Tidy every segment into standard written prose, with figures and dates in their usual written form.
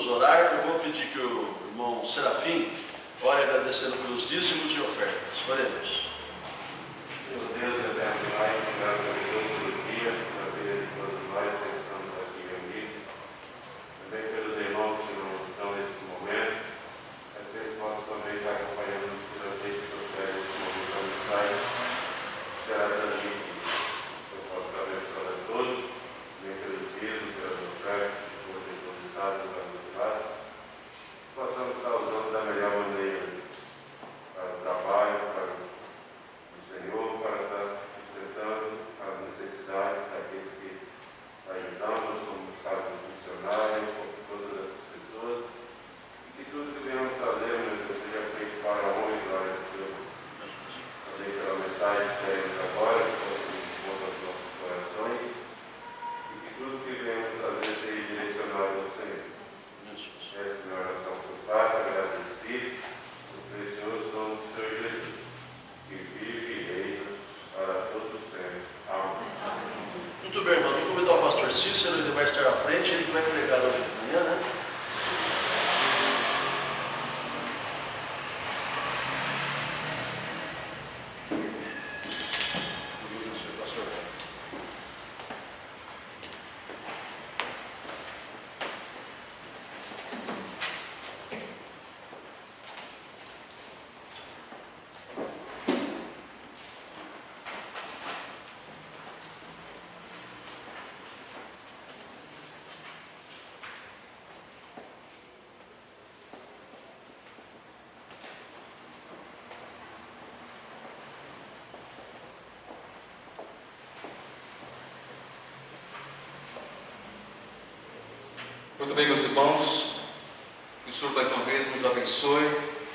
vamos orar. Eu vou pedir que o irmão Serafim ore agradecendo pelos dízimos e ofertas. Oremos. Meu Deus, eterno Pai, obrigado pelo dia, pela vida de todos nós que estamos aqui reunidos, também pelos irmãos que não estão nesse momento, que eles possam também estar acompanhando os presentes que eu quero nesse momento da mensagem, será transmitido. Eu posso abençoar a todos, também pelos dízimos, pelas ofertas que foram depositadas para o lado, possamos estar usando da melhor maneira para o trabalho, para o Senhor, para estar sustentando as necessidades daqueles que ajudamos, como os casos missionários, como todas as pessoas, e que tudo que venhamos fazer, meu Deus, seja feito para a honra e glória do Senhor. Também pela mensagem que teremos agora, que possa impor aos nossos corações, e que tudo que venhamos fazer seja direcionado ao Senhor. Essa é a minha oração que eu faço, agradecido no precioso nome do Senhor Jesus, que vive e reina para todo sempre. Amém. Muito bem, irmão. Vou convidar o pastor Cícero, ele vai estar à frente, ele que vai pregar hoje de manhã, né? Muito bem, meus irmãos, que o Senhor mais uma vez nos abençoe,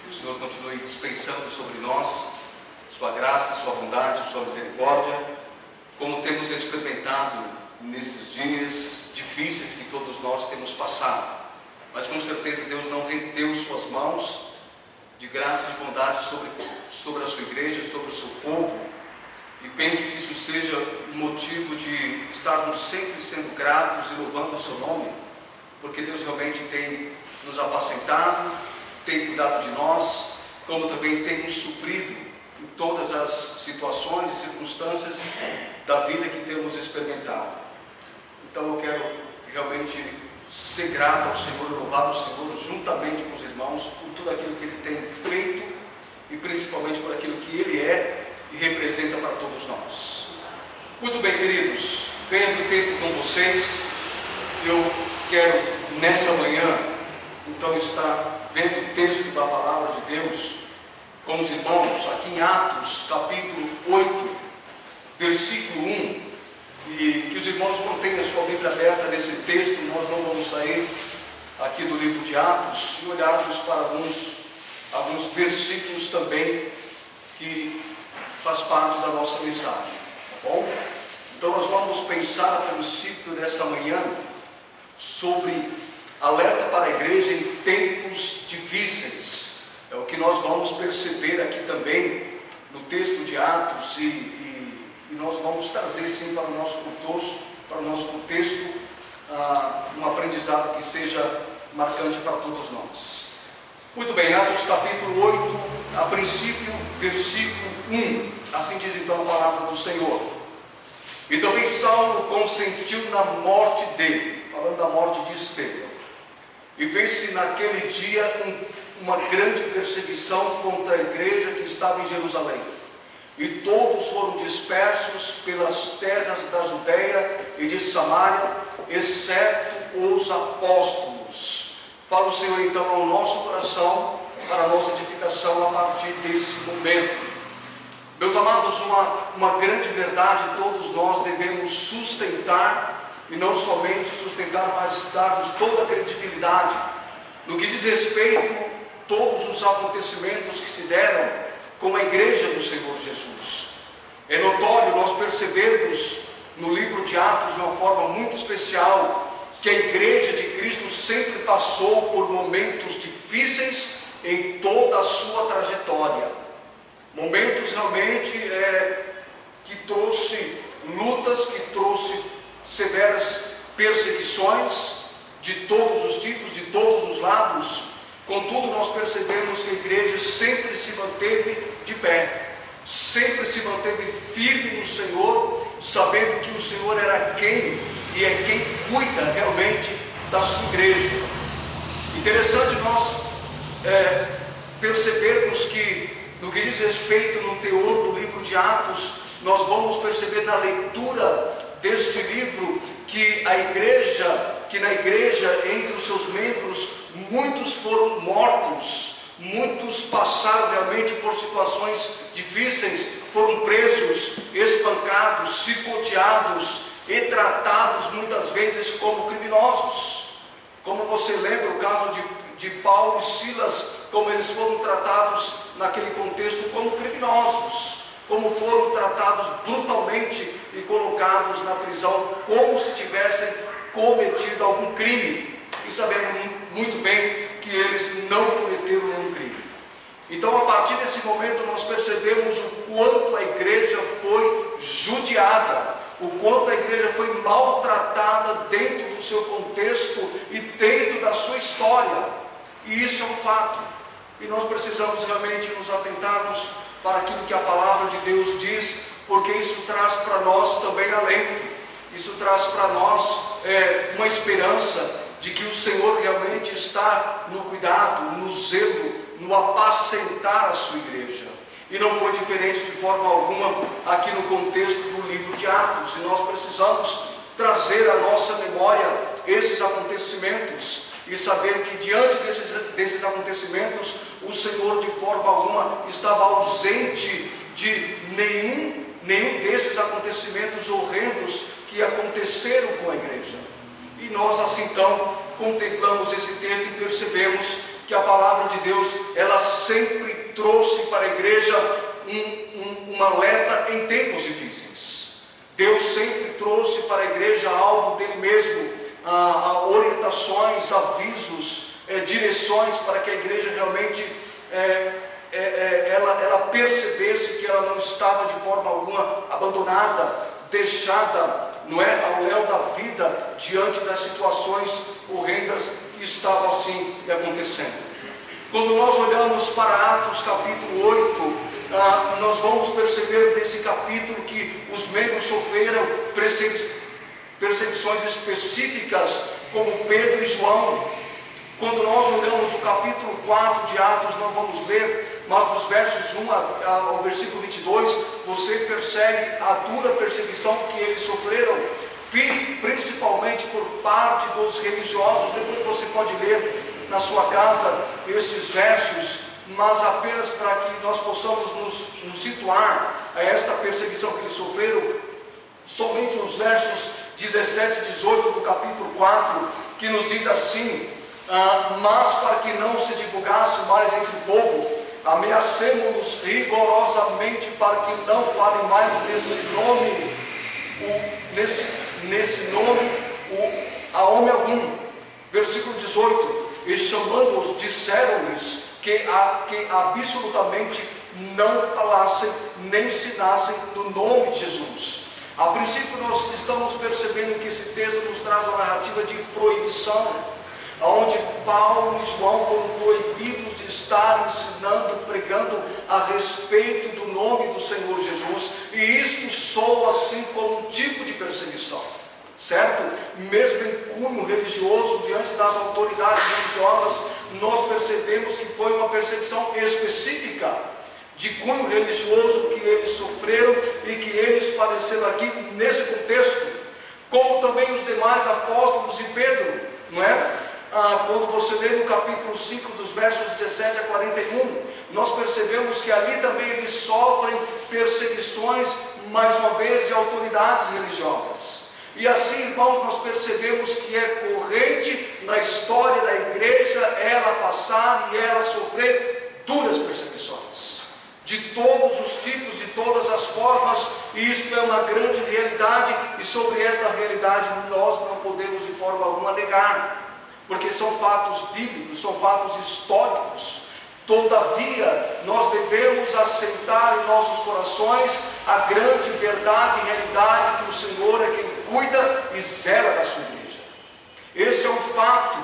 que o Senhor continue dispensando sobre nós sua graça, sua bondade, sua misericórdia, como temos experimentado nesses dias difíceis que todos nós temos passado. Mas com certeza Deus não reteu suas mãos de graça e de bondade sobre a sua igreja, sobre o seu povo, e penso que isso seja um motivo de estarmos sempre sendo gratos e louvando o seu nome, porque Deus realmente tem nos apacentado, tem cuidado de nós, como também tem nos suprido em todas as situações e circunstâncias da vida que temos experimentado. Então eu quero realmente ser grato ao Senhor, louvar o Senhor juntamente com os irmãos por tudo aquilo que Ele tem feito e principalmente por aquilo que Ele é e representa para todos nós. Muito bem, queridos, tendo tempo com vocês, eu quero nessa manhã então estar vendo o texto da palavra de Deus com os irmãos aqui em Atos capítulo 8 versículo 1, e que os irmãos mantenham a sua Bíblia aberta nesse texto. Nós não vamos sair aqui do livro de Atos e olharmos para alguns versículos também que faz parte da nossa mensagem, tá bom? Então nós vamos pensar a princípio dessa manhã sobre alerta para a igreja em tempos difíceis. É o que nós vamos perceber aqui também no texto de Atos, e nós vamos trazer sim para o nosso contexto um aprendizado que seja marcante para todos nós. Muito bem, Atos capítulo 8, a princípio, versículo 1, assim diz então a palavra do Senhor. E também Saulo consentiu na morte dele, falando da morte de Estevão. E fez-se naquele dia uma grande perseguição contra a igreja que estava em Jerusalém. E todos foram dispersos pelas terras da Judeia e de Samaria, exceto os apóstolos. Fala o Senhor então ao nosso coração, para a nossa edificação a partir desse momento. Meus amados, uma grande verdade todos nós devemos sustentar, e não somente sustentar, mas darmos toda a credibilidade no que diz respeito a todos os acontecimentos que se deram com a igreja do Senhor Jesus. É notório nós percebermos no livro de Atos de uma forma muito especial que a igreja de Cristo sempre passou por momentos difíceis em toda a sua trajetória. Momentos realmente que trouxe lutas, que trouxe severas perseguições, de todos os tipos, de todos os lados. Contudo, nós percebemos que a igreja sempre se manteve de pé, sempre se manteve firme no Senhor, sabendo que o Senhor era quem e é quem cuida realmente da sua igreja. Interessante nós percebermos que, no que diz respeito no teor do livro de Atos, nós vamos perceber na leitura deste livro que na igreja, entre os seus membros, muitos foram mortos, muitos passaram realmente por situações difíceis, foram presos, espancados, chicoteados e tratados muitas vezes como criminosos. Como você lembra o caso de Paulo e Silas, como eles foram tratados naquele contexto como criminosos, como foram tratados brutalmente e colocados na prisão como se tivessem cometido algum crime, e sabemos muito bem que eles não cometeram nenhum crime. Então, a partir desse momento, nós percebemos o quanto a igreja foi judiada, o quanto a igreja foi maltratada dentro do seu contexto e dentro da sua história, e isso é um fato, e nós precisamos realmente nos atentarmos para aquilo que a palavra de Deus diz, porque isso traz para nós também alento, isso traz para nós uma esperança de que o Senhor realmente está no cuidado, no zelo, no apacentar a sua igreja. E não foi diferente de forma alguma aqui no contexto do livro de Atos, e nós precisamos trazer à nossa memória esses acontecimentos e saber que diante desses acontecimentos o Senhor de forma alguma estava ausente de nenhum desses acontecimentos horrendos que aconteceram com a igreja. E nós assim então contemplamos esse texto e percebemos que a palavra de Deus, ela sempre trouxe para a igreja um alerta em tempos difíceis. Deus sempre trouxe para a igreja algo dele mesmo, orientações, avisos, direções para que a igreja realmente ela percebesse que ela não estava de forma alguma abandonada, deixada, não é, ao léu da vida, diante das situações horrendas que estavam assim acontecendo. Quando nós olhamos para Atos capítulo 8, nós vamos perceber nesse capítulo que os membros sofreram perseguições específicas, como Pedro e João. Quando nós olhamos o capítulo 4 de Atos, não vamos ler, mas dos versos 1 ao versículo 22, você percebe a dura perseguição que eles sofreram, principalmente por parte dos religiosos. Depois você pode ler na sua casa estes versos, mas apenas para que nós possamos nos situar a esta perseguição que eles sofreram, somente os versos 17 e 18 do capítulo 4, que nos diz assim: mas para que não se divulgasse mais entre o povo, ameacemos-nos rigorosamente para que não falem mais nesse nome a homem algum. Versículo 18: e chamando-os, disseram-lhes que absolutamente não falassem nem ensinassem no nome de Jesus. A princípio nós estamos percebendo que esse texto nos traz uma narrativa de proibição, onde Paulo e João foram proibidos de estar ensinando, pregando a respeito do nome do Senhor Jesus, e isto soa assim como um tipo de perseguição, certo? Mesmo em cunho religioso, diante das autoridades religiosas, nós percebemos que foi uma perseguição específica de cunho religioso que eles sofreram e que eles padeceram aqui nesse contexto, como também os demais apóstolos e Pedro, não é? Quando você lê no capítulo 5, dos versos 17 a 41, nós percebemos que ali também eles sofrem perseguições, mais uma vez, de autoridades religiosas. E assim, irmãos, nós percebemos que é corrente na história da igreja ela passar e ela sofrer duras perseguições, de todos os tipos, de todas as formas, e isto é uma grande realidade, e sobre esta realidade nós não podemos de forma alguma negar, porque são fatos bíblicos, são fatos históricos. Todavia, nós devemos aceitar em nossos corações a grande verdade e realidade que o Senhor é quem cuida e zela da sua igreja. Esse é um fato,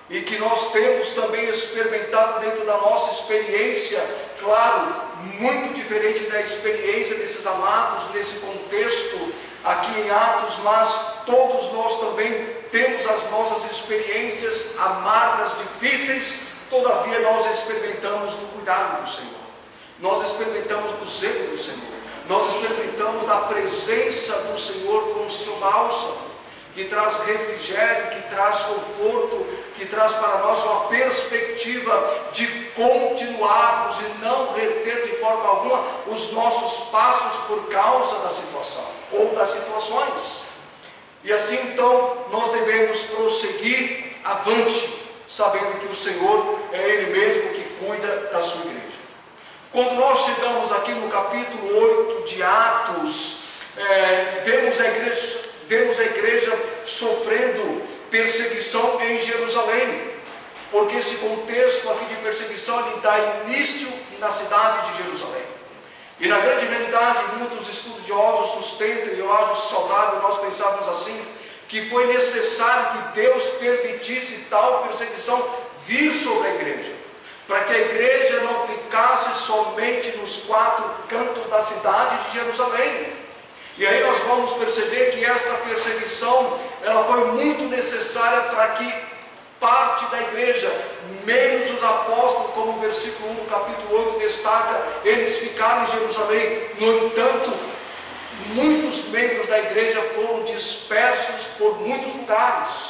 e que nós temos também experimentado dentro da nossa experiência, claro, muito diferente da experiência desses amados nesse contexto aqui em Atos, mas todos nós também temos as nossas experiências amargas, difíceis. Todavia nós experimentamos do cuidado do Senhor, nós experimentamos do zelo do Senhor, nós experimentamos da presença do Senhor com o seu bálsamo, que traz refrigério, que traz conforto, que traz para nós uma perspectiva de continuarmos e não reter de forma alguma os nossos passos por causa da situação ou das situações. E assim então nós devemos prosseguir avante, sabendo que o Senhor é Ele mesmo que cuida da sua igreja. Quando nós chegamos aqui no capítulo 8 de Atos, vemos a igreja sofrendo perseguição em Jerusalém, porque esse contexto aqui de perseguição ele dá início na cidade de Jerusalém. E na grande realidade, muitos estudiosos sustentam, e eu acho saudável nós pensarmos assim, que foi necessário que Deus permitisse tal perseguição vir sobre a igreja, para que a igreja não ficasse somente nos 4 cantos da cidade de Jerusalém. E aí nós vamos perceber que esta perseguição, ela foi muito necessária para que parte da igreja, menos os apóstolos, como o versículo 1 do capítulo 8 destaca, eles ficaram em Jerusalém. No entanto, muitos membros da igreja foram dispersos por muitos lugares,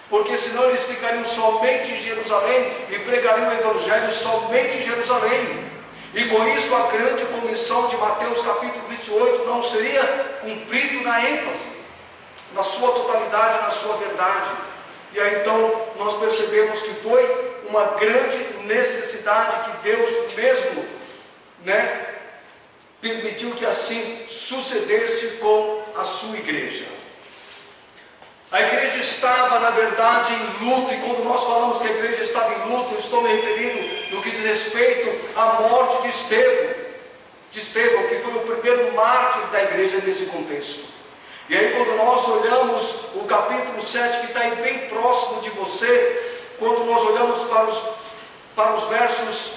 porque senão eles ficariam somente em Jerusalém e pregariam o evangelho somente em Jerusalém. E com isso a grande comissão de Mateus capítulo 28 não seria cumprido na ênfase, na sua totalidade, na sua verdade. E aí então nós percebemos que foi uma grande necessidade que Deus mesmo, permitiu que assim sucedesse com a sua igreja. A igreja estava, na verdade, em luto, e quando nós falamos que a igreja estava em luto, eu estou me referindo no que diz respeito à morte de Estevão, que foi o primeiro mártir da igreja nesse contexto. E aí quando nós olhamos o capítulo 7, que está aí bem próximo de você, quando nós olhamos para os versos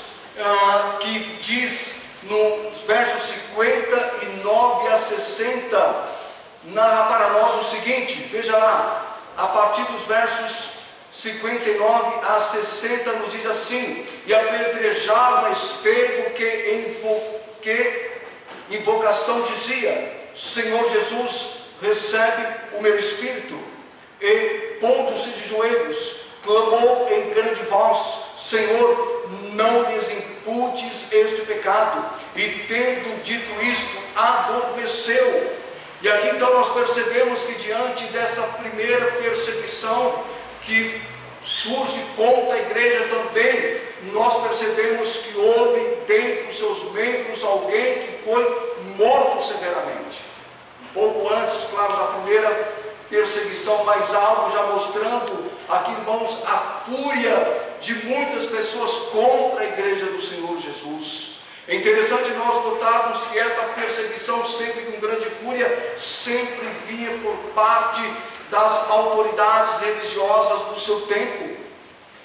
que diz nos versos 59 a 60, narra para nós o seguinte, veja lá, a partir dos versos 59 a 60 nos diz assim: e apedrejaram a Estevão, que invocação dizia: Senhor Jesus, recebe o meu espírito. E pondo-se de joelhos, clamou em grande voz: Senhor, não lhes imputes este pecado. E tendo dito isto, adormeceu. E aqui então nós percebemos que diante dessa primeira perseguição que surge contra a igreja também, nós percebemos que houve dentro dos seus membros alguém que foi morto severamente. Um pouco antes, claro, da primeira perseguição, mas algo já mostrando aqui, irmãos, a fúria de muitas pessoas contra a igreja do Senhor Jesus. É interessante nós notarmos que esta perseguição, sempre com grande fúria, sempre vinha por parte das autoridades religiosas do seu tempo.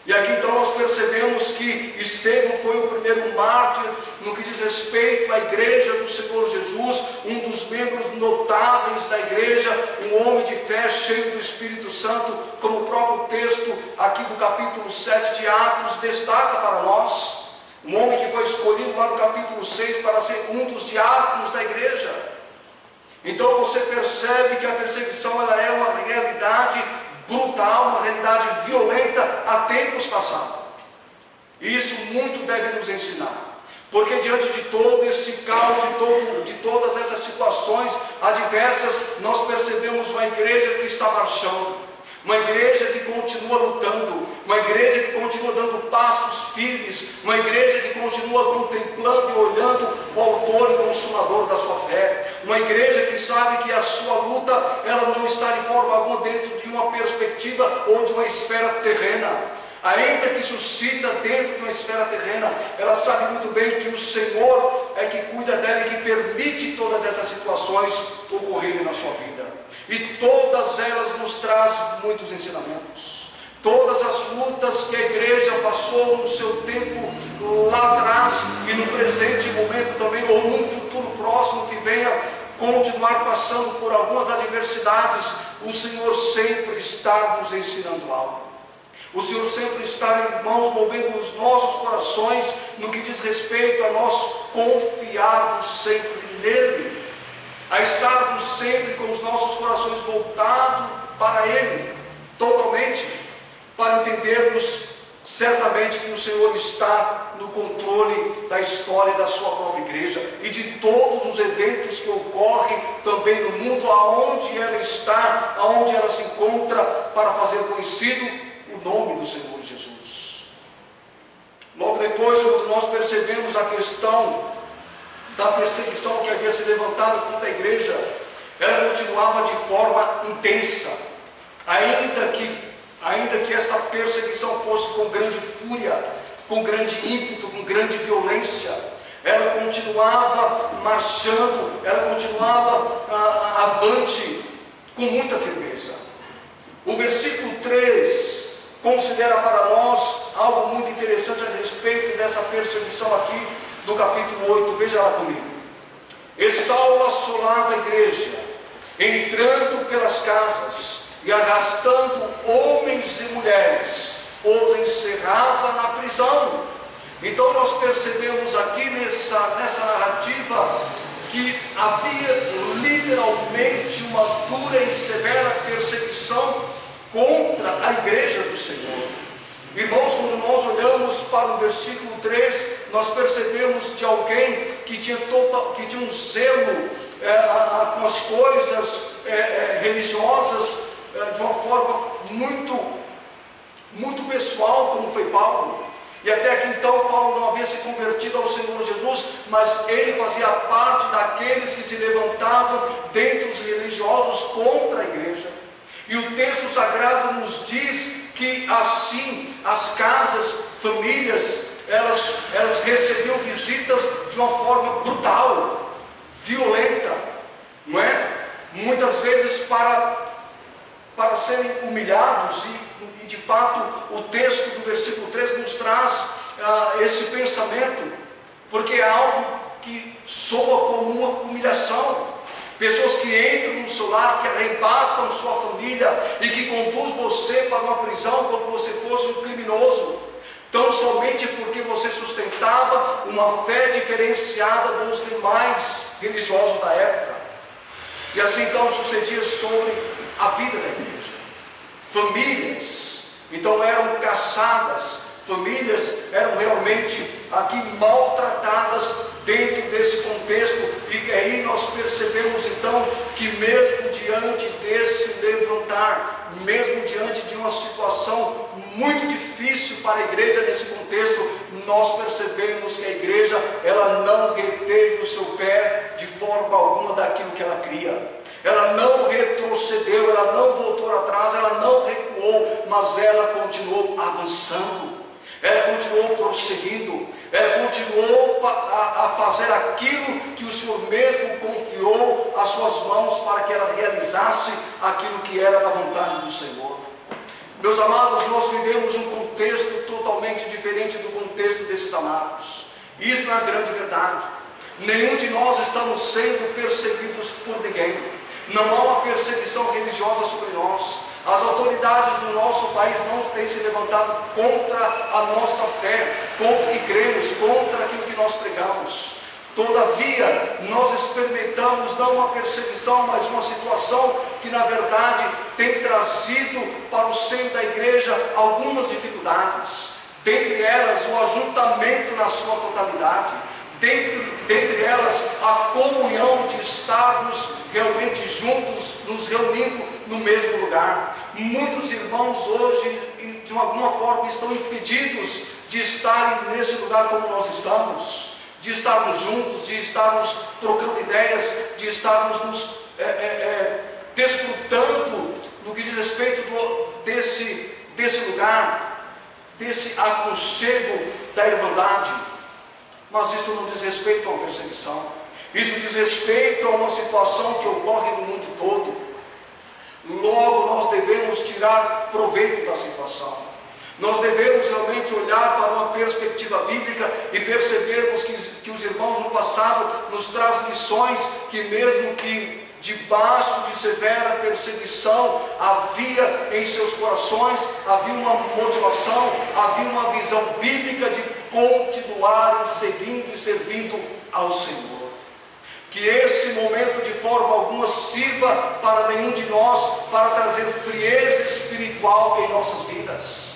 E aqui então nós percebemos que Estevão foi o primeiro mártir no que diz respeito à igreja do Senhor Jesus, um dos membros notáveis da igreja, um homem de fé cheio do Espírito Santo, como o próprio texto aqui do capítulo 7 de Atos destaca para nós. Um homem que foi escolhido lá no capítulo 6 para ser um dos diáconos da igreja. Então você percebe que a perseguição ela é uma realidade brutal, uma realidade violenta há tempos passados. E isso muito deve nos ensinar. Porque diante de todo esse caos, de todas essas situações adversas, nós percebemos uma igreja que está marchando. Uma igreja que continua lutando, uma igreja que continua dando passos firmes, uma igreja que continua contemplando e olhando o autor e consumador da sua fé, uma igreja que sabe que a sua luta ela não está de forma alguma dentro de uma perspectiva ou de uma esfera terrena. Ainda que suscita dentro de uma esfera terrena, ela sabe muito bem que o Senhor é que cuida dela e que permite todas essas situações ocorrerem na sua vida. E todas elas nos trazem muitos ensinamentos. todas as lutas que a igreja passou no seu tempo lá atrás e no presente momento também, ou num futuro próximo que venha continuar passando por algumas adversidades, o Senhor sempre está nos ensinando algo. O Senhor sempre está, irmãos, movendo os nossos corações no que diz respeito a nós confiarmos sempre nele, a estarmos sempre com os nossos corações voltados para ele, totalmente, para entendermos certamente que o Senhor está no controle da história da sua própria igreja e de todos os eventos que ocorrem também no mundo, aonde ela está, aonde ela se encontra, para fazer conhecido o nome do Senhor Jesus. Logo depois, quando nós percebemos a questão da perseguição que havia se levantado contra a igreja, ela continuava de forma intensa, ainda que esta perseguição fosse com grande fúria, com grande ímpeto, com grande violência, ela continuava marchando, ela continuava avante com muita firmeza. O versículo 3 considera para nós algo muito interessante a respeito dessa perseguição aqui do capítulo 8, veja lá comigo. E Saulo assolava a igreja, entrando pelas casas e arrastando homens e mulheres, os encerrava na prisão. Então nós percebemos aqui nessa narrativa que havia literalmente uma dura e severa perseguição contra a igreja do Senhor. Irmãos, quando nós olhamos para o versículo 3, nós percebemos de alguém que tinha um zelo com as coisas religiosas de uma forma muito pessoal, como foi Paulo. E até aqui então Paulo não havia se convertido ao Senhor Jesus, mas ele fazia parte daqueles que se levantavam dentre os religiosos contra a igreja. E o texto sagrado nos diz que assim as casas, famílias, elas recebiam visitas de uma forma brutal, violenta, não é? Muitas vezes para serem humilhados, e de fato o texto do versículo 3 nos traz esse pensamento, porque é algo que soa como uma humilhação. Pessoas que entram no seu lar, que arrebatam sua família e que conduz você para uma prisão como se você fosse um criminoso, tão somente porque você sustentava uma fé diferenciada dos demais religiosos da época. E assim então sucedia sobre a vida da igreja. Famílias então eram caçadas, famílias eram realmente aqui maltratadas dentro desse contexto. E aí nós percebemos então que mesmo diante desse levantar, mesmo diante de uma situação muito difícil para a igreja nesse contexto, nós percebemos que a igreja ela não reteve o seu pé de forma alguma daquilo que ela cria. Ela não retrocedeu, ela não voltou atrás, ela não recuou, mas ela continuou avançando, ela continuou prosseguindo, ela continuou a fazer aquilo que o Senhor mesmo confiou às suas mãos para que ela realizasse aquilo que era da vontade do Senhor. Meus amados, nós vivemos um contexto totalmente diferente do contexto desses amados. Isso é a grande verdade. Nenhum de nós estamos sendo perseguidos por ninguém. Não há uma perseguição religiosa sobre nós. As autoridades do nosso país não têm se levantado contra a nossa fé, contra o que cremos, contra aquilo que nós pregamos. Todavia, nós experimentamos não uma perseguição, mas uma situação que na verdade tem trazido para o seio da igreja algumas dificuldades. Dentre elas, o ajuntamento na sua totalidade. Dentre elas, a comunhão de estarmos realmente juntos, nos reunindo no mesmo lugar. Muitos irmãos hoje, de alguma forma, estão impedidos de estarem nesse lugar como nós estamos, de estarmos juntos, de estarmos trocando ideias, de estarmos nos desfrutando no que diz respeito desse lugar, desse aconchego da irmandade. Mas isso não diz respeito a uma perseguição. Isso diz respeito a uma situação que ocorre no mundo todo. Logo, nós devemos tirar proveito da situação. Nós devemos realmente olhar para uma perspectiva bíblica e percebermos que os irmãos no passado nos trazem lições que, mesmo que debaixo de severa perseguição, havia em seus corações, havia uma motivação, havia uma visão bíblica de continuarem seguindo e servindo ao Senhor. Que esse momento de forma alguma sirva para nenhum de nós para trazer frieza espiritual em nossas vidas.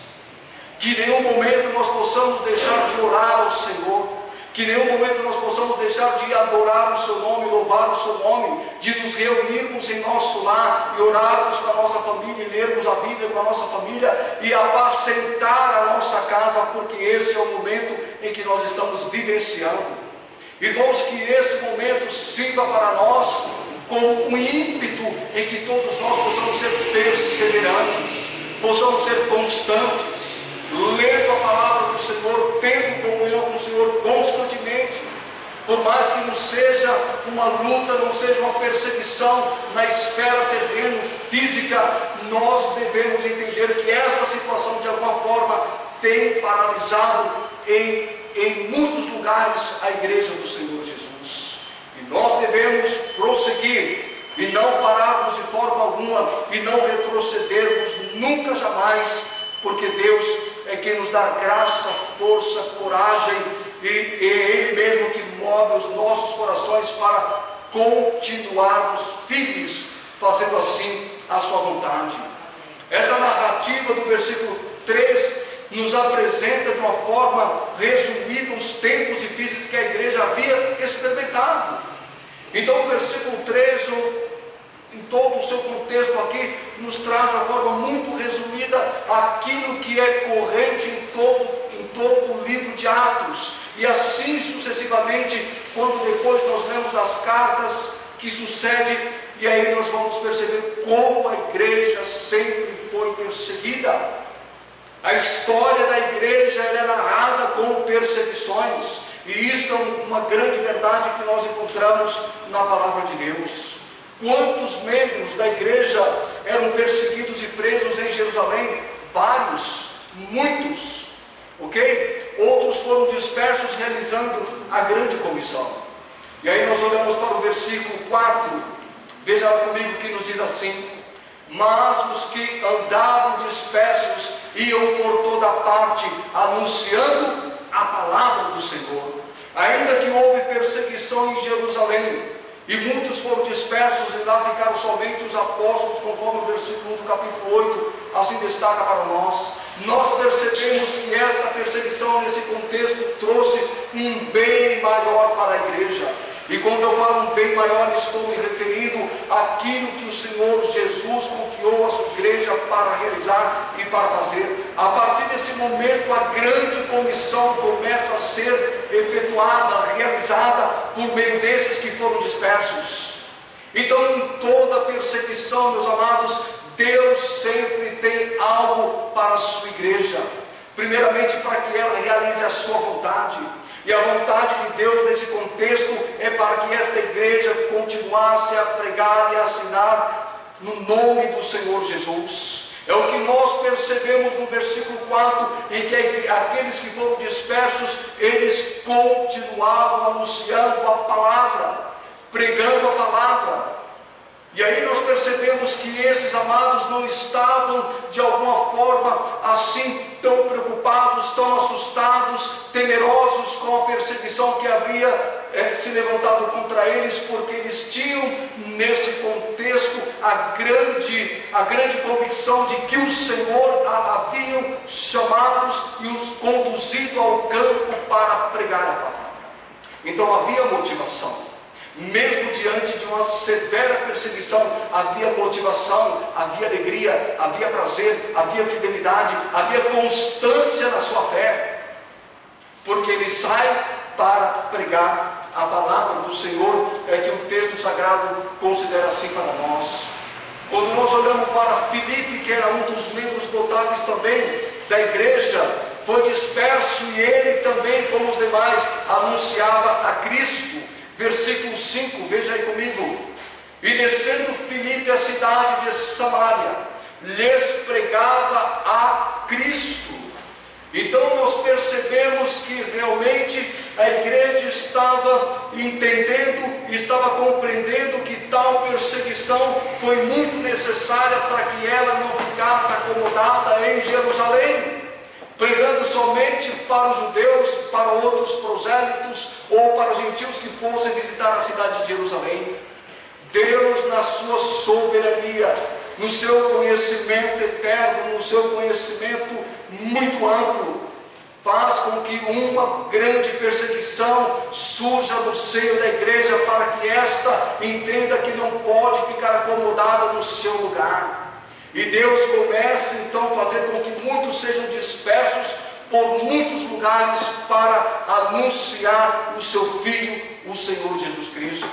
Que em nenhum momento nós possamos deixar de orar ao Senhor. Que em nenhum momento nós possamos deixar de adorar o seu nome, louvar o seu nome, de nos reunirmos em nosso lar e orarmos com a nossa família, e lermos a Bíblia com a nossa família e apacentar a nossa casa, porque esse é o momento em que nós estamos vivenciando. Irmãos, que este momento sirva para nós como um ímpeto em que todos nós possamos ser perseverantes, possamos ser constantes, lendo a palavra do Senhor, tendo comunhão com o Senhor constantemente. Por mais que não seja uma luta, não seja uma perseguição na esfera terrena, física, nós devemos entender que esta situação de alguma forma tem paralisado em muitos lugares a igreja do Senhor Jesus. E nós devemos prosseguir e não pararmos de forma alguma e não retrocedermos nunca jamais, porque Deus é quem nos dá graça, força, coragem e é Ele mesmo que move os nossos corações para continuarmos firmes, fazendo assim a sua vontade. Essa narrativa do versículo 3 nos apresenta de uma forma resumida os tempos difíceis que a igreja havia experimentado. Então o versículo 3, em todo o seu contexto aqui, nos traz de uma forma muito resumida aquilo que é corrente em todo o livro de Atos. E assim sucessivamente, quando depois nós lemos as cartas que sucedem, e aí nós vamos perceber como a igreja sempre foi perseguida. A história da igreja ela é narrada com perseguições, e isto é uma grande verdade que nós encontramos na palavra de Deus. Quantos membros da igreja eram perseguidos e presos em Jerusalém? Vários, muitos, ok? Outros foram dispersos realizando a grande comissão. E aí nós olhamos para o versículo 4, veja lá comigo que nos diz assim: mas os que andavam dispersos iam por toda parte anunciando a palavra do Senhor. Ainda que houve perseguição em Jerusalém e muitos foram dispersos, e lá ficaram somente os apóstolos, conforme o versículo 1 do capítulo 8 assim destaca para nós. Nós percebemos que esta perseguição nesse contexto trouxe um bem maior para a igreja. E quando eu falo um bem maior, estou me referindo àquilo que o Senhor Jesus confiou à sua igreja para realizar e para fazer. A partir desse momento, a grande comissão começa a ser efetuada, realizada por meio desses que foram dispersos. Então, em toda perseguição, meus amados, Deus sempre tem algo para a sua igreja. Primeiramente, para que ela realize a sua vontade. E a vontade de Deus nesse contexto é para que esta igreja continuasse a pregar e a assinar no nome do Senhor Jesus. É o que nós percebemos no versículo 4, em que aqueles que foram dispersos, eles continuavam anunciando a palavra, pregando a palavra. E aí nós percebemos que esses amados não estavam de alguma forma assim tão preocupados, tão assustados, temerosos com a perseguição que havia se levantado contra eles, porque eles tinham nesse contexto a grande convicção de que o Senhor haviam chamados e os conduzido ao campo para pregar a palavra. Então havia motivação. Mesmo diante de uma severa perseguição, havia motivação, havia alegria, havia prazer, havia fidelidade, havia constância na sua fé, porque ele sai para pregar a palavra do Senhor, é que o texto sagrado considera assim para nós. Quando nós olhamos para Filipe, que era um dos membros notáveis também da igreja, foi disperso e ele também, como os demais, anunciava a Cristo. Versículo 5, veja aí comigo. E descendo Filipe à cidade de Samaria, lhes pregava a Cristo. Então nós percebemos que realmente a igreja estava entendendo, estava compreendendo que tal perseguição foi muito necessária para que ela não ficasse acomodada em Jerusalém, pregando somente para os judeus, para outros prosélitos ou para os gentios que fossem visitar a cidade de Jerusalém. Deus, na sua soberania, no seu conhecimento eterno, no seu conhecimento muito amplo, faz com que uma grande perseguição surja no seio da igreja, para que esta entenda que não pode ficar acomodada no seu lugar. E Deus começa então a fazer com que muitos sejam dispersos por muitos lugares para anunciar o seu Filho, o Senhor Jesus Cristo.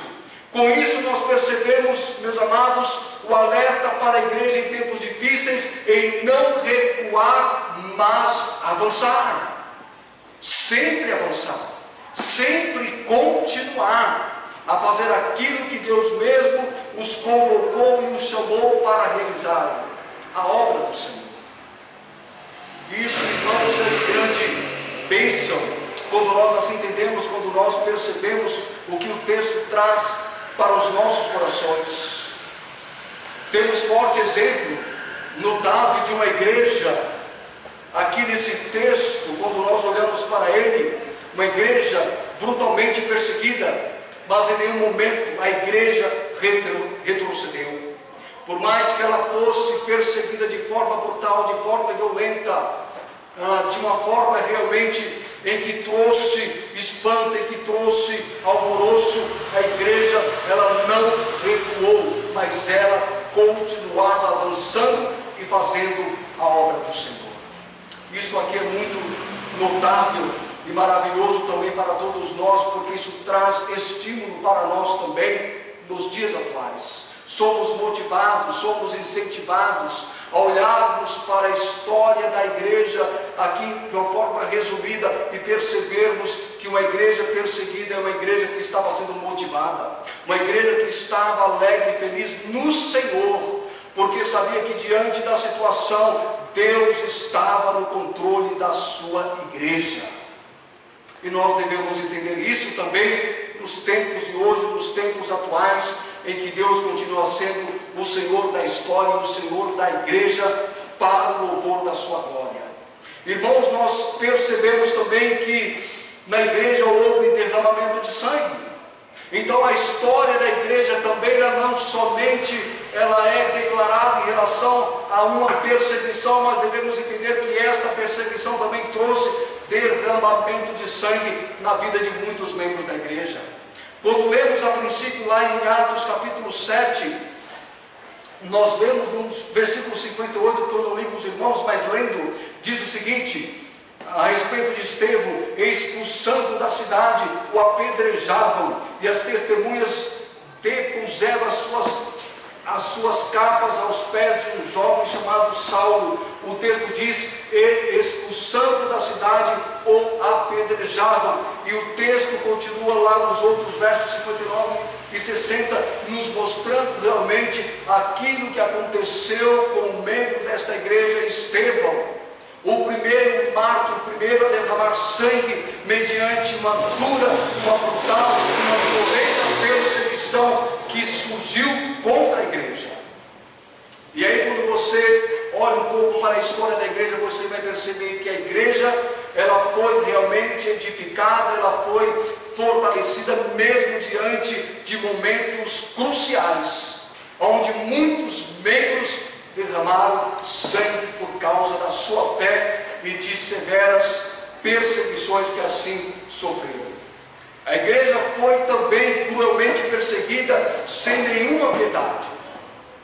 Com isso nós percebemos, meus amados, o alerta para a igreja em tempos difíceis, em não recuar, mas avançar. Sempre avançar, sempre continuar a fazer aquilo que Deus mesmo os convocou e os chamou para realizar, a obra do Senhor. Isso, irmãos, é de grande bênção, quando nós assim entendemos, quando nós percebemos o que o texto traz para os nossos corações. Temos forte exemplo notável de uma igreja aqui nesse texto, quando nós olhamos para ele, uma igreja brutalmente perseguida, mas em nenhum momento a igreja retrocedeu. Por mais que ela fosse perseguida de forma brutal, de forma violenta, de uma forma realmente em que trouxe espanto, em que trouxe alvoroço, a igreja, ela não recuou, mas ela continuava avançando e fazendo a obra do Senhor. Isto aqui é muito notável e maravilhoso também para todos nós, porque isso traz estímulo para nós também nos dias atuais. Somos motivados, somos incentivados a olharmos para a história da igreja aqui de uma forma resumida e percebermos que uma igreja perseguida é uma igreja que estava sendo motivada, uma igreja que estava alegre e feliz no Senhor, porque sabia que diante da situação Deus estava no controle da sua igreja. E nós devemos entender isso também nos tempos de hoje, nos tempos atuais, em que Deus continua sendo o Senhor da história, o Senhor da igreja, para o louvor da sua glória. Irmãos, nós percebemos também que na igreja houve derramamento de sangue. Então a história da igreja também, ela não somente ela é declarada em relação a uma perseguição, mas devemos entender que esta perseguição também trouxe derramamento de sangue na vida de muitos membros da igreja. Quando lemos a princípio lá em Atos capítulo 7, nós lemos no versículo 58, que eu não li com os irmãos, mas lendo, diz o seguinte, a respeito de Estevão: expulsando da cidade, o apedrejavam, e as testemunhas depuseram as suas capas aos pés de um jovem chamado Saulo. O texto diz: e expulsando da cidade, o apedrejavam. E o texto continua lá nos outros versos 59 e 60, nos mostrando realmente aquilo que aconteceu com o membro desta igreja, Estevão, o primeiro mártir, o primeiro a derramar sangue mediante uma dura, uma brutal, uma violenta perseguição que surgiu contra a igreja. E aí, quando você olha um pouco para a história da igreja, você vai perceber que a igreja, ela foi realmente edificada, ela foi fortalecida mesmo diante de momentos cruciais, onde muitos membros derramaram sangue por causa da sua fé e de severas perseguições que assim sofreram. A igreja foi também cruelmente perseguida sem nenhuma piedade.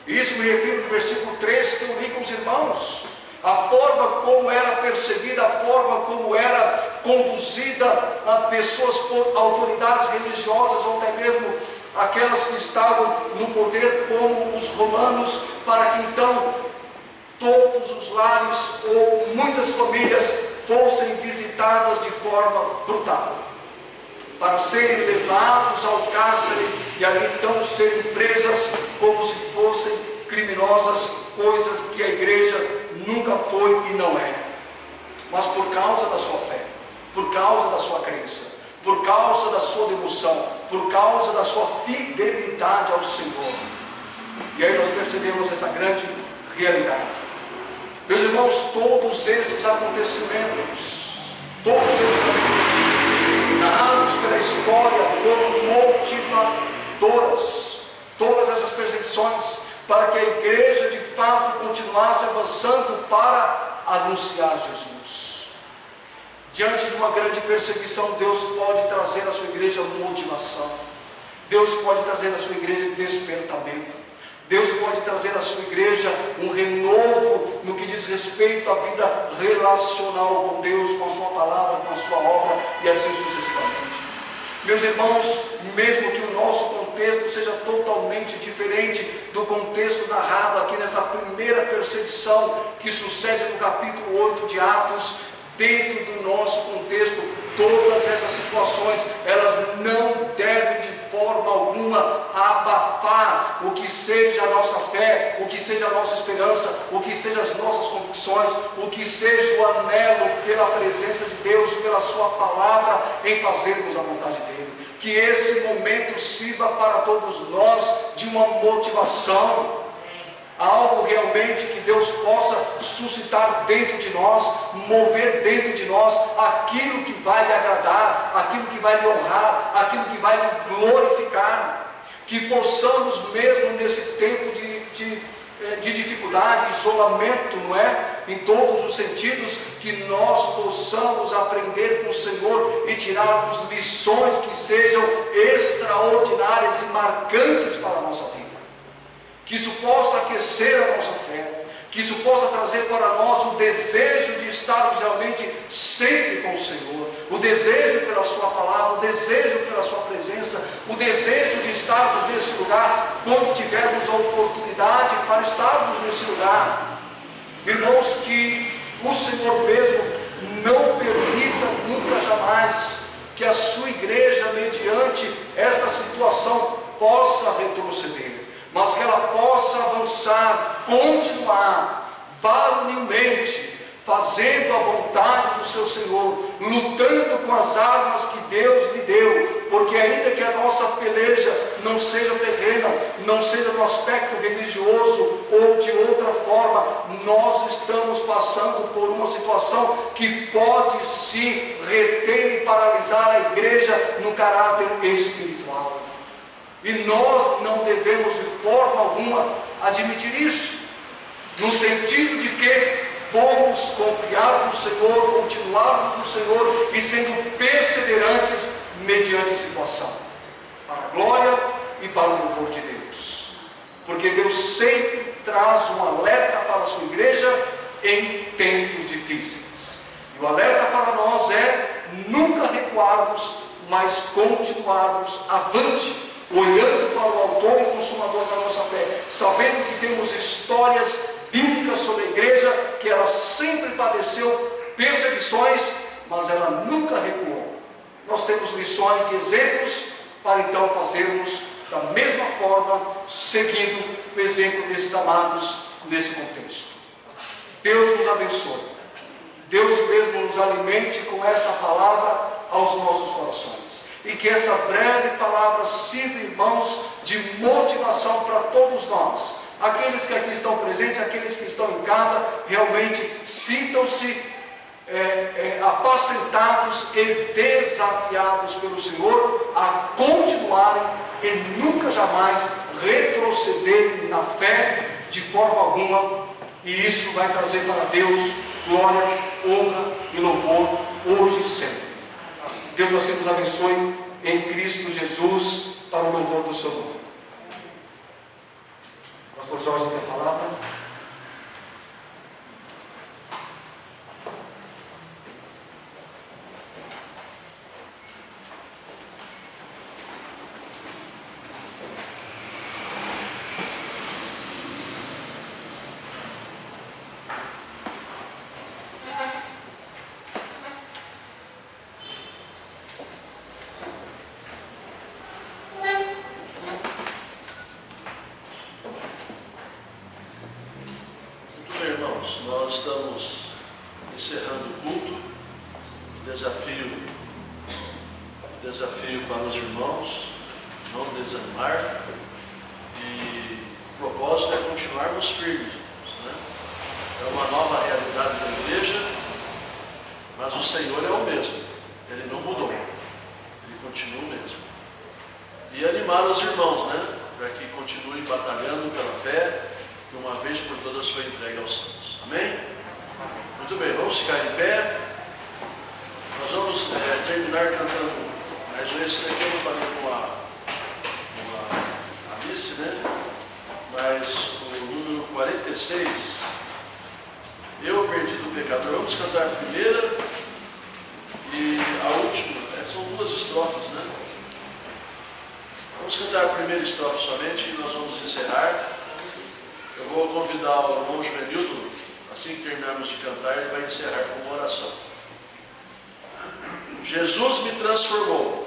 Isso me refiro no versículo 3 que eu li com os irmãos. A forma como era perseguida, a forma como era conduzida a pessoas por autoridades religiosas, ou até mesmo aquelas que estavam no poder, como os romanos, para que então todos os lares ou muitas famílias fossem visitadas de forma brutal, para serem levados ao cárcere e ali então serem presas como se fossem criminosas, coisas que a igreja nunca foi e não é. Mas por causa da sua fé, por causa da sua crença, por causa da sua devoção, por causa da sua fidelidade ao Senhor. E aí nós percebemos essa grande realidade. Meus irmãos, todos esses acontecimentos, narrados pela história, foram motivadoras. Todas essas perseguições, para que a igreja de fato continuasse avançando para anunciar Jesus. Diante de uma grande perseguição, Deus pode trazer à sua igreja motivação. Deus pode trazer à sua igreja despertamento. Deus pode trazer à sua igreja um renovo no que diz respeito à vida relacional com Deus, com a sua palavra, com a sua obra e assim sucessivamente. Meus irmãos, mesmo que o nosso contexto seja totalmente diferente do contexto narrado aqui nessa primeira perseguição que sucede no capítulo 8 de Atos, dentro do nosso contexto, todas essas situações, elas não devem de forma alguma abafar o que seja a nossa fé, o que seja a nossa esperança, o que seja as nossas convicções, o que seja o anelo pela presença de Deus, pela sua palavra, em fazermos a vontade dele. Que esse momento sirva para todos nós de uma motivação, algo realmente que Deus possa suscitar dentro de nós, mover dentro de nós aquilo que vai lhe agradar, aquilo que vai lhe honrar, aquilo que vai lhe glorificar. Que possamos mesmo nesse tempo de dificuldade, isolamento, não é? Em todos os sentidos, que nós possamos aprender com o Senhor e tirarmos lições que sejam extraordinárias e marcantes para a nossa vida. Que isso possa aquecer a nossa fé, que isso possa trazer para nós o desejo de estarmos realmente sempre com o Senhor, o desejo pela sua palavra, o desejo pela sua presença, o desejo de estarmos nesse lugar quando tivermos a oportunidade para estarmos nesse lugar. Irmãos, que o Senhor mesmo não permita nunca jamais que a sua igreja, mediante esta situação, possa retroceder, mas que ela possa avançar, continuar, varonilmente, fazendo a vontade do seu Senhor, lutando com as armas que Deus lhe deu, porque ainda que a nossa peleja não seja terrena, não seja no aspecto religioso ou de outra forma, nós estamos passando por uma situação que pode se reter e paralisar a igreja no caráter espiritual. E nós não devemos de forma alguma admitir isso, no sentido de que fomos confiar no Senhor, continuarmos no Senhor e sendo perseverantes mediante a situação, para a glória e para o louvor de Deus. Porque Deus sempre traz um alerta para a sua igreja em tempos difíceis. E o alerta para nós é nunca recuarmos, mas continuarmos avante, olhando para o autor e consumador da nossa fé, sabendo que temos histórias bíblicas sobre a igreja, que ela sempre padeceu perseguições, mas ela nunca recuou. Nós temos lições e exemplos para então fazermos da mesma forma, seguindo o exemplo desses amados nesse contexto. Deus nos abençoe, Deus mesmo nos alimente com esta palavra aos nossos corações. E que essa breve palavra sirva, irmãos, de motivação para todos nós. Aqueles que aqui estão presentes, aqueles que estão em casa, realmente sintam-se apacentados e desafiados pelo Senhor a continuarem e nunca jamais retrocederem na fé de forma alguma. E isso vai trazer para Deus glória, honra e louvor hoje e sempre. Deus assim nos abençoe em Cristo Jesus, para o louvor do seu nome. Pastor Jorge tem a palavra. irmãos, nós estamos encerrando o culto, desafio para os irmãos, não desanimar, e o propósito é continuarmos firmes, né? É uma nova realidade da igreja, mas o Senhor é o mesmo, Ele não mudou, Ele continua o mesmo. E animar os irmãos, né? Para que continuem batalhando pela fé, que uma vez por todas foi entregue aos santos. Amém? Muito bem, vamos ficar em pé. Nós vamos terminar cantando, mas esse daqui eu não falei com a Alice, né? Mas o número 46, Eu Perdido Pecador. Vamos cantar a primeira e a última, são duas estrofes, né? Vamos cantar a primeira estrofe somente e nós vamos encerrar. Eu vou convidar o irmão Juvenildo, assim que terminarmos de cantar, ele vai encerrar com uma oração. Jesus me transformou.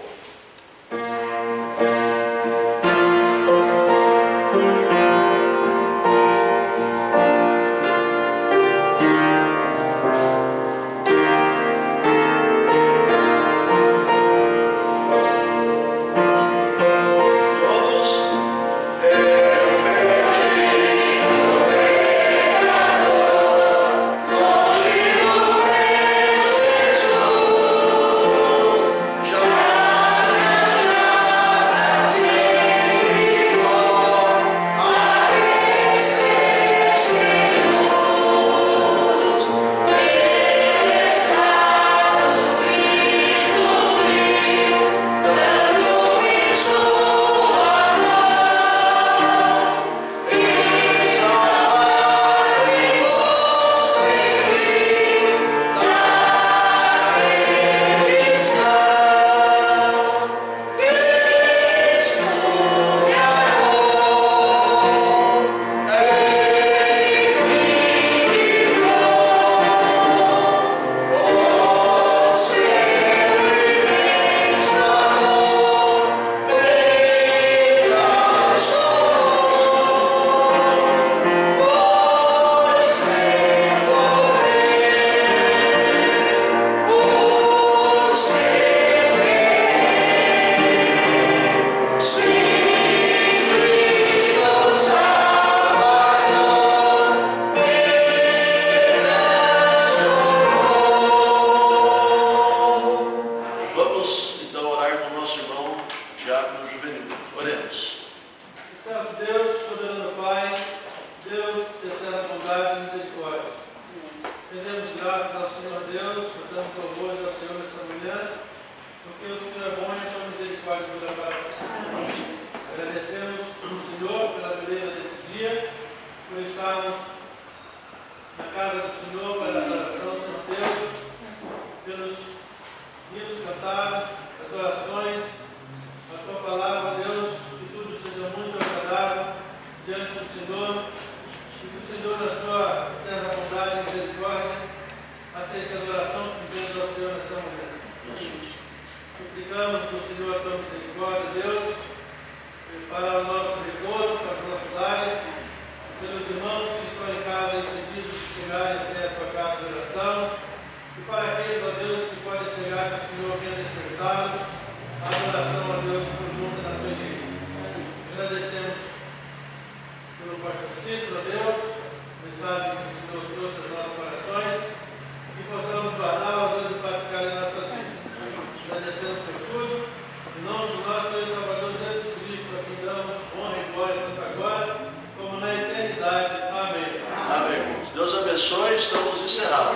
Estamos encerrados.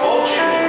Bom dia.